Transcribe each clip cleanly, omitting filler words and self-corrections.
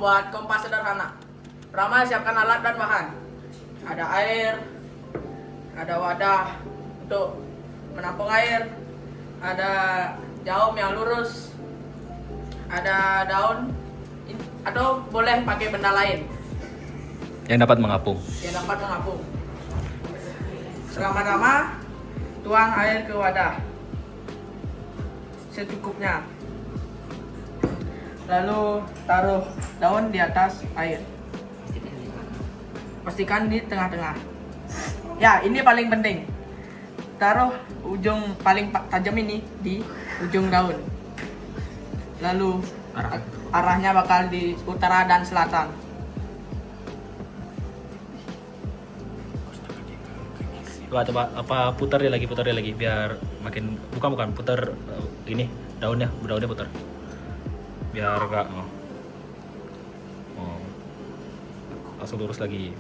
membuat kompas sederhana. Pertama, siapkan alat dan bahan. Ada air, ada wadah untuk menampung air, ada jarum yang lurus, ada daun, atau boleh pakai benda lain yang dapat mengapung. Pertama-tama, tuang air ke wadah secukupnya. Lalu taruh daun di atas air. Pastikan di tengah-tengah. Ya, ini paling penting. Taruh ujung paling tajam ini di ujung daun. Lalu arahnya bakal di utara dan selatan. Coba putar dia lagi biar makin bukan putar ini daunnya putar biar enggak langsung lurus lagi.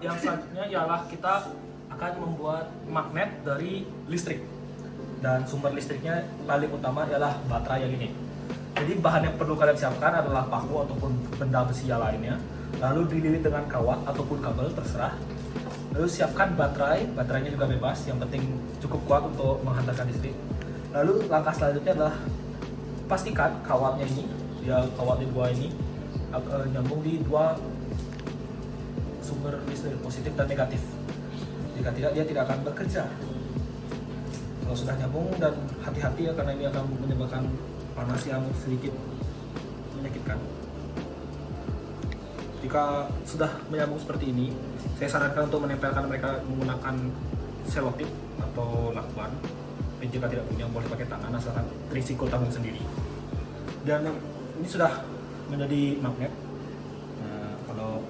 Yang selanjutnya ialah kita akan membuat magnet dari listrik, dan sumber listriknya paling utama ialah baterai yang ini. Jadi bahan yang perlu kalian siapkan adalah paku ataupun benda besi yang lainnya, lalu dililit dengan kawat ataupun kabel terserah. Lalu siapkan baterainya juga bebas, yang penting cukup kuat untuk menghantarkan listrik. Lalu langkah selanjutnya adalah pastikan kawatnya dua ini nyambung di dua sumber listrik positif dan negatif. Jika tidak, dia tidak akan bekerja. Kalau sudah nyambung, dan hati-hati ya, karena ini akan menyebabkan panas yang sedikit menyakitkan. Jika sudah menyambung seperti ini, saya sarankan untuk menempelkan mereka menggunakan selotip atau lakban. Dan jika tidak punya, boleh pakai tangan asalkan risiko tanggung sendiri. Dan ini sudah menjadi magnet. Nah, kalau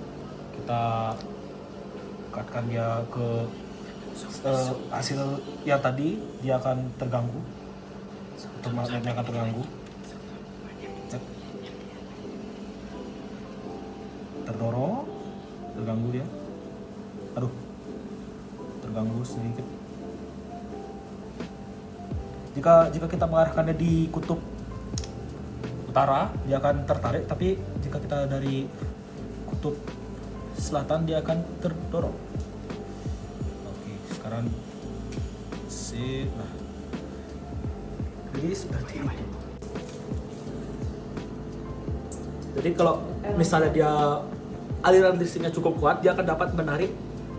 kita ikatkan dia ke hasil yang tadi, dia akan terganggu, atau magnetnya akan terganggu. Terdorong, terganggu dia. Terganggu sedikit. Jika kita mengarahkannya di kutub utara, dia akan tertarik, tapi jika kita dari kutub selatan, dia akan terdorong. Oke, sekarang jadi seperti itu. Jadi kalau misalnya dia aliran listriknya cukup kuat, dia akan dapat menarik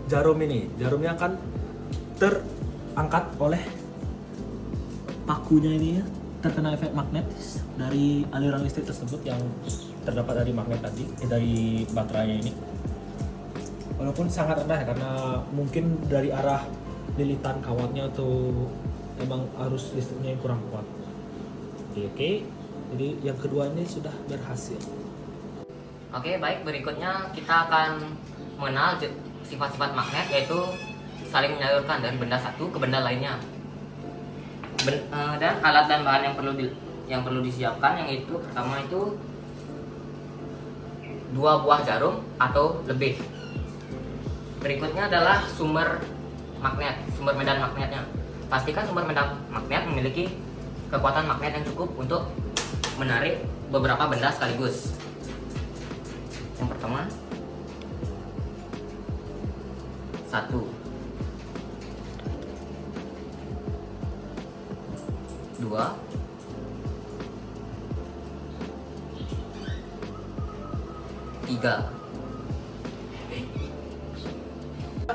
jarum ini. Jarumnya akan terangkat oleh pakunya ini ya, terkena efek magnetis dari aliran listrik tersebut yang terdapat dari magnet tadi, dari baterainya ini. Walaupun sangat rendah ya, karena mungkin dari arah lilitan kawatnya atau emang arus listriknya yang kurang kuat. Oke. Jadi yang kedua ini sudah berhasil. Oke, baik, berikutnya kita akan mengenal sifat-sifat magnet, yaitu saling menyalurkan dari benda satu ke benda lainnya. Dan alat dan bahan yang perlu disiapkan, yang itu pertama itu 2 buah jarum atau lebih. Berikutnya adalah sumber medan magnetnya. Pastikan sumber medan magnet memiliki kekuatan magnet yang cukup untuk menarik beberapa benda sekaligus. Yang pertama, 1, 2, 3.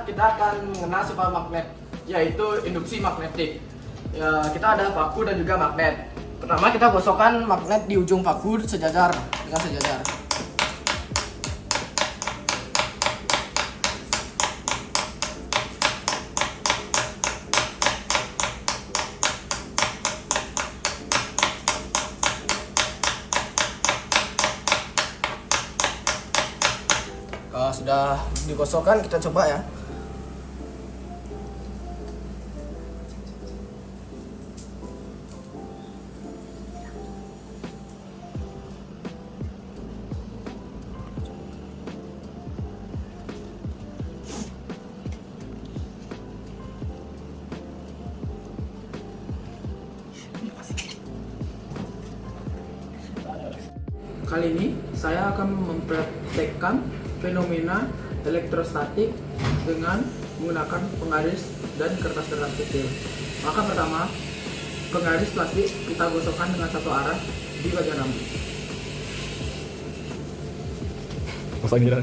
Kita akan mengenal sifat magnet, yaitu induksi magnetik. Ya, kita ada paku dan juga magnet. Pertama, kita gosokkan magnet di ujung paku sejajar dengan sejajar. Kalau sudah digosokkan, kita coba ya. Kali ini saya akan mempraktekkan fenomena elektrostatik dengan menggunakan penggaris dan kertas-kertas kecil. Maka pertama, penggaris plastik kita gosokkan dengan satu arah di bagian rambut. Pasang jalan.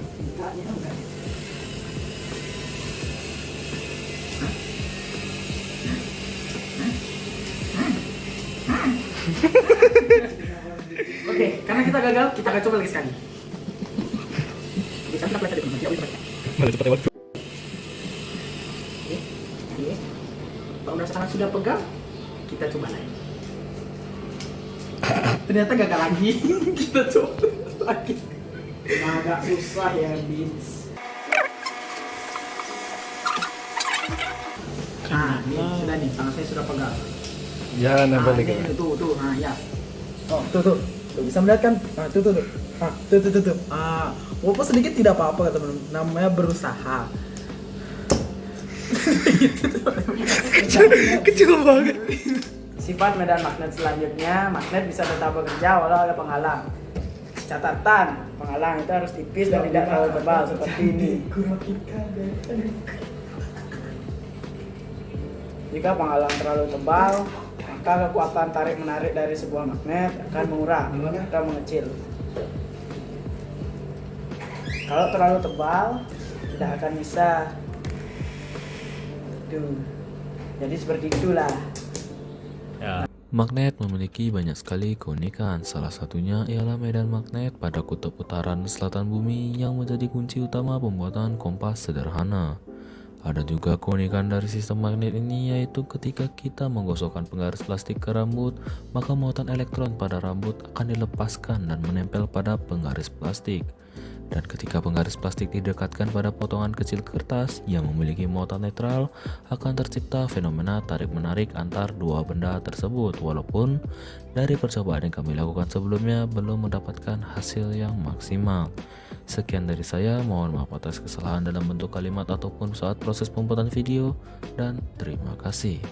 Oke, karena kita gagal, kita akan coba lagi sekali. Oke, kita pelajari dulu. Mana cepat lewat. Oke. Kalau merasakan sudah pegang, kita coba lagi. Ternyata gagal lagi. Kita coba lagi. Agak susah ya, Bins. Nah, ini sudah nih, tangan saya sudah pegang. Ya, nempel Nah, dikit. ini, tuh, nah ya. Oh, tuh, bisa melihat kan? Nah, tuh. Ah, tuh. Ah, walaupun sedikit tidak apa-apa teman-teman. Namanya berusaha. Kecil banget. Sifat medan magnet selanjutnya, magnet bisa tetap bekerja walau ada penghalang. Catatan, penghalang itu harus tipis dan tidak terlalu tebal seperti ini. Jika penghalang terlalu tebal, maka kekuatan tarik-menarik dari sebuah magnet akan mengurang atau mengecil. Kalau terlalu tebal, tidak akan bisa. Tuh. Jadi seperti itulah. Magnet memiliki banyak sekali keunikan, salah satunya ialah medan magnet pada kutub utara dan selatan bumi yang menjadi kunci utama pembuatan kompas sederhana. Ada juga keunikan dari sistem magnet ini, yaitu ketika kita menggosokkan penggaris plastik ke rambut, maka muatan elektron pada rambut akan dilepaskan dan menempel pada penggaris plastik. Dan ketika penggaris plastik didekatkan pada potongan kecil kertas yang memiliki muatan netral, akan tercipta fenomena tarik-menarik antar dua benda tersebut, walaupun dari percobaan yang kami lakukan sebelumnya belum mendapatkan hasil yang maksimal. Sekian dari saya, mohon maaf atas kesalahan dalam bentuk kalimat ataupun saat proses pembuatan video, dan terima kasih.